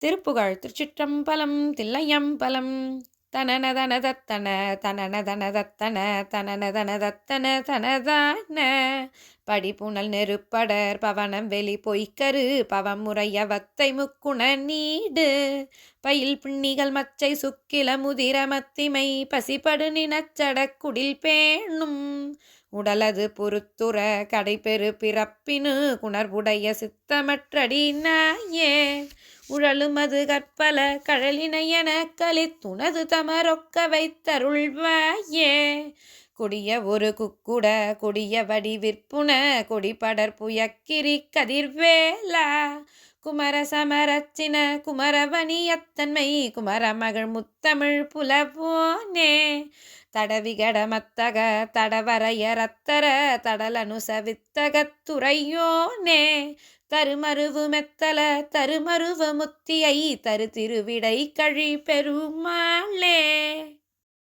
திருப்புகழ். திருச்சிற்றம்பலம். தில்லையம்பலம். தனனதனதத்தன தனனதனதத்தன தனனதனதத்தன தனதான படிப்புணல் நெருப்படர் பவனம் வெளி பொய்க்கரு பவமுறைய வத்தை முக்குண நீடு பயில் பின்னிகள் மச்சை சுக்கில முதிர மத்திமை பசிபடு நினச்சடக் குடில் பேணும் உடலது பொறுத்துற கடைபெரு பிறப்பினு குணர்வுடைய சித்தமற்றடி நாயே உழலுமது கற்பல கழலினையென கலித்துணது தமரொக்க வைத்தருள்வாயே கொடிய ஒரு குக்குட கொடிய வடிவிற்புன கொடிபடர் புயக்கிரி கதிர்வேலா குமர சமரச்சின குமரவணியத்தன்மை குமர மகள் முத்தமிழ் புலவோனே தடவிகடமத்தக தடவரையரத்தர தடலனுசவித்தகத்துறையோனே தருமருவு மெத்தல தருமருவ முத்தியை தரு திருவிடை கழி பெருமாளே